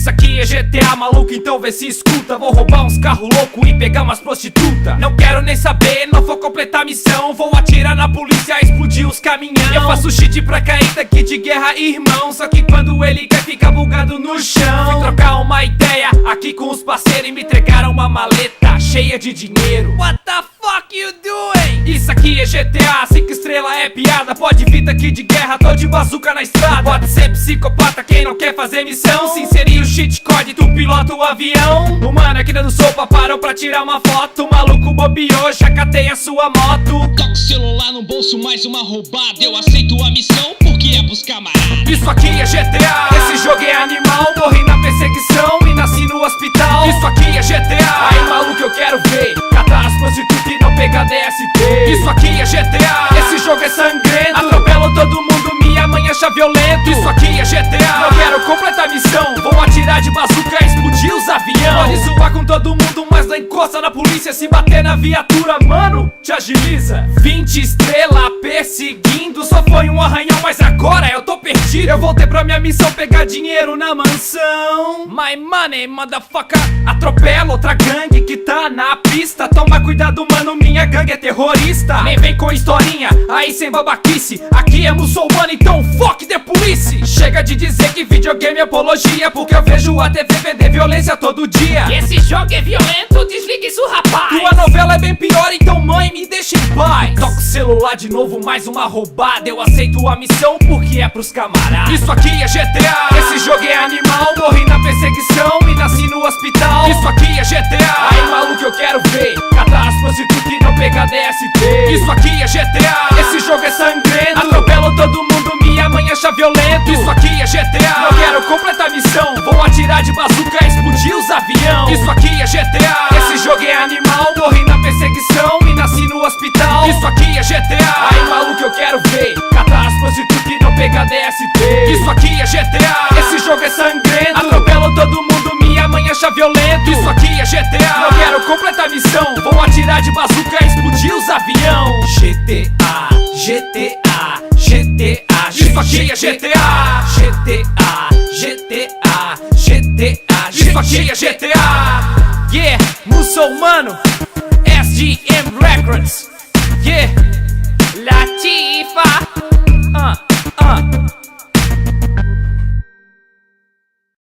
Isso aqui é GTA, maluco, então vê se escuta. Vou roubar uns carros loucos e pegar umas prostitutas. Não quero nem saber, não vou completar a missão. Vou atirar na polícia, explodir os caminhão. Eu faço shit pra cair daqui de guerra, irmão. Só que quando ele quer ficar bugado no chão. Fui trocar uma ideia aqui com os parceiros e me entregaram uma maleta cheia de dinheiro. What the fuck you doing? Isso aqui é GTA, 5 estrelas é piada. Pode vir daqui de guerra, tô de bazuca na estrada. Pode ser psicopata quem não quer fazer missão. Se inserir o cheat code, tu pilota o avião. O mano aqui dando sopa parou pra tirar uma foto. O maluco bobeou, já catei a sua moto. Toco o celular no bolso, mais uma roubada. Eu aceito a missão porque é pros camaradas. Isso aqui é GTA, esse jogo é animal. Morri na perseguição e nasci no hospital. Isso aqui é GTA, aí maluco eu quero ver catar as prostitutas e não pegar DST. Isso aqui é GTA, esse jogo é sangrento. Atropelo todo mundo, minha mãe acha violento. Isso aqui é GTA, eu quero completar a missão. Vou atirar de bazuca e explodir os aviões. Pode zoar com todo mundo, mas não encosta na polícia. Se bater na viatura, mano, te agiliza. 20 estrelas perseguindo, só foi um arranhão, mas agora eu tô perdido. Eu voltei pra minha missão, pegar dinheiro na mansão. My money, motherfucker. Atropela outra gangue que tá na pista. Toma cuidado, mano, minha gangue é terrorista. Nem vem com historinha, aí sem babaquice. Aqui é muçulmano, então fuck the police. Chega de dizer que videogame é apologia, porque eu vejo a TV vender violência todo dia. Esse jogo é violento, desliga isso, rapaz. Tua novela é bem pior, então mãe, me deixa em paz. Toca o celular de novo, mais uma roubada. Eu aceito a missão porque é pros camaradas. Isso aqui é GTA, esse jogo é animal. Morri na perseguição e nasci no hospital. Isso aqui é GTA, aí maluco eu quero ver catar as prostitutas e não pegar DST. Isso aqui é GTA, esse jogo é sangrento. Atropelo todo mundo, minha mãe acha violento. Isso aqui é GTA, eu quero completar a missão. Vou atirar de bazuca e explodir os avião. Isso aqui é GTA, esse jogo é animal. Morri na perseguição e nasci no hospital. Isso aqui é GTA, aí maluco eu quero ver catar as prostitutas e não pegar DST. Isso aqui é GTA, esse jogo é sangrento. Atropelo todo mundo, minha mãe acha violento. Isso aqui é GTA, eu quero completar a missão. Vou atirar de bazuca e explodir os avião. GTA, GTA, GTA. Isso aqui é GTA, GTA, GTA, GTA. Isso aqui é GTA. Yeah, muçulmano, SGM Records. Yeah, Latifa.